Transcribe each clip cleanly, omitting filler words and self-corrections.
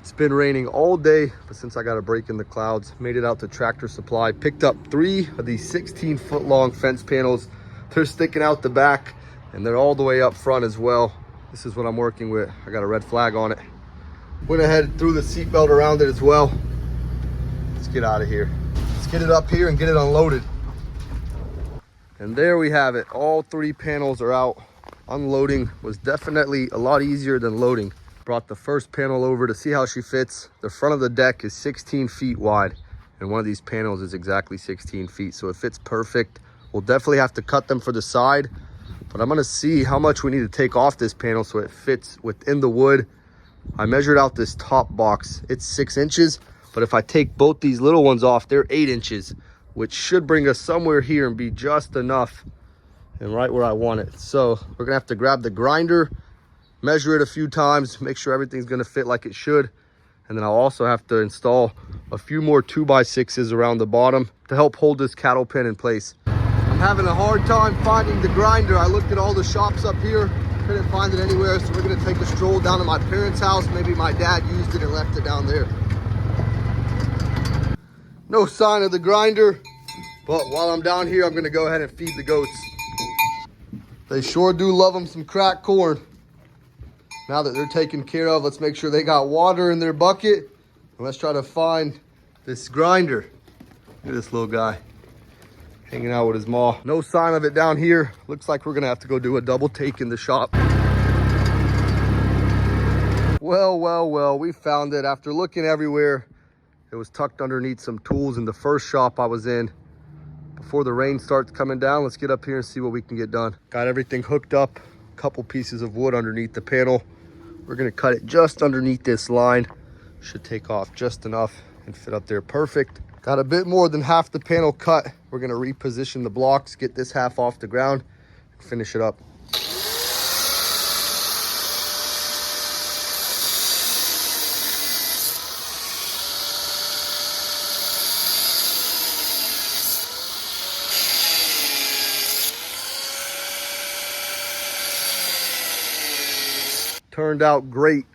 It's been raining all day, but since I got a break in the clouds, made it out to Tractor Supply, picked up 3 of these 16-foot long fence panels. They're sticking out the back and they're all the way up front as well. This is what I'm working with. I got a red flag on it. Went ahead and threw the seatbelt around it as well. Let's get out of here. Let's get it up here and get it unloaded. And there we have it. All 3 panels are out. Unloading was definitely a lot easier than loading. Brought the first panel over to see how she fits. The front of the deck is 16 feet wide, and one of these panels is exactly 16 feet, so it fits perfect. We'll definitely have to cut them for the side, but I'm gonna see how much we need to take off this panel so it fits within the wood. I measured out this top box. It's 6 inches, but if I take both these little ones off, they're 8 inches, which should bring us somewhere here and be just enough and right where I want it. So we're gonna have to grab the grinder, measure it a few times, make sure everything's gonna fit like it should. And then I'll also have to install a few more 2x6s around the bottom to help hold this cattle pen in place. I'm having a hard time finding the grinder. I looked at all the shops up here, couldn't find it anywhere. So we're gonna take a stroll down to my parents' house. Maybe my dad used it and left it down there. No sign of the grinder, but while I'm down here, I'm gonna go ahead and feed the goats. They sure do love them some cracked corn. Now that they're taken care of, let's make sure they got water in their bucket. And let's try to find this grinder. Look at this little guy hanging out with his maw. No sign of it down here. Looks like we're gonna have to go do a double take in the shop. Well, we found it. After looking everywhere, it was tucked underneath some tools in the first shop I was in. Before the rain starts coming down, let's get up here and see what we can get done. Got everything hooked up, a couple pieces of wood underneath the panel. We're gonna cut it just underneath this line. Should take off just enough and fit up there perfect. Got a bit more than half the panel cut. We're gonna reposition the blocks, get this half off the ground, and finish it up. Turned out great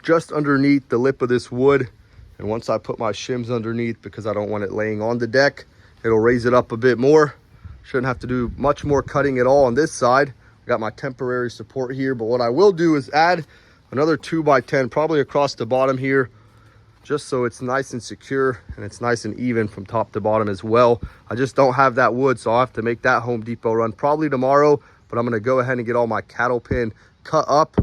just underneath the lip of this wood. And once I put my shims underneath, because I don't want it laying on the deck, it'll raise it up a bit more. Shouldn't have to do much more cutting at all on this side. I got my temporary support here, but what I will do is add another 2x10 probably across the bottom here, just so it's nice and secure and it's nice and even from top to bottom as well. I just don't have that wood, so I'll have to make that Home Depot run probably tomorrow, but I'm gonna go ahead and get all my cattle pen cut up.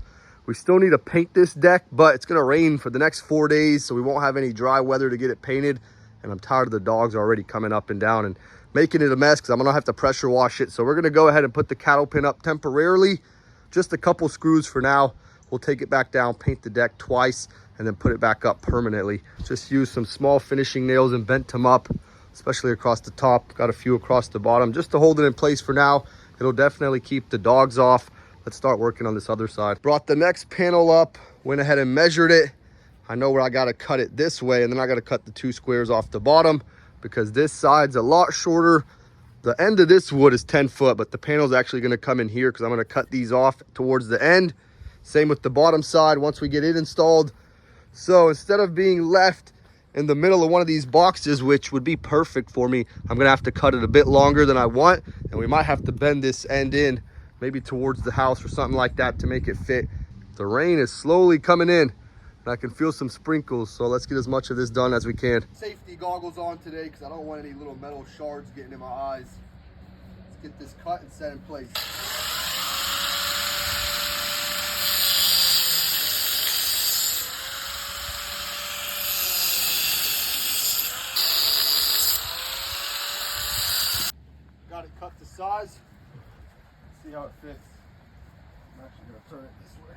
We still need to paint this deck, but it's gonna rain for the next 4 days, so we won't have any dry weather to get it painted. And I'm tired of the dogs already coming up and down and making it a mess, because I'm gonna have to pressure wash it. So we're gonna go ahead and put the cattle pen up temporarily, just a couple screws for now. We'll take it back down, paint the deck twice, and then put it back up permanently. Just use some small finishing nails and bent them up, especially across the top. Got a few across the bottom just to hold it in place for now. It'll definitely keep the dogs off. Let's start working on this other side. Brought the next panel up, went ahead and measured it. I know where I gotta cut it this way, and then I gotta cut the 2 squares off the bottom, because this side's a lot shorter. The end of this wood is 10 foot, but the panel's actually gonna come in here because I'm gonna cut these off towards the end. Same with the bottom side once we get it installed. So instead of being left in the middle of one of these boxes, which would be perfect for me, I'm gonna have to cut it a bit longer than I want, and we might have to bend this end in maybe towards the house or something like that to make it fit. The rain is slowly coming in and I can feel some sprinkles, so let's get as much of this done as we can. Safety goggles on today because I don't want any little metal shards getting in my eyes. Let's get this cut and set in place. Got it cut to size. See how it fits. I'm actually going to turn it this way.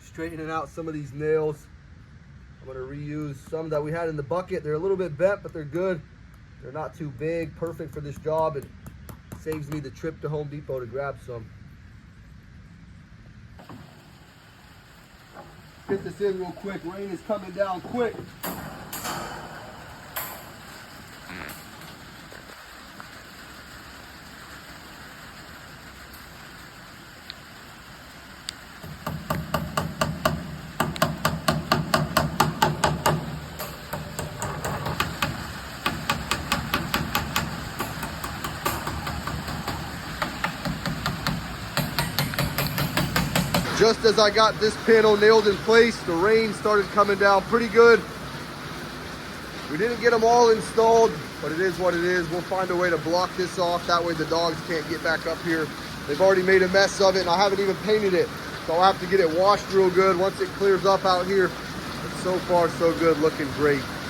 Straightening out some of these nails. I'm going to reuse some that we had in the bucket. They're a little bit bent, but they're good. They're not too big, perfect for this job, and saves me the trip to Home Depot to grab some. Get this in real quick. Rain is coming down quick. Just as I got this panel nailed in place, the rain started coming down pretty good. We didn't get them all installed, but it is what it is. We'll find a way to block this off. That way the dogs can't get back up here. They've already made a mess of it, and I haven't even painted it. So I'll have to get it washed real good once it clears up out here. But so far, so good, looking great.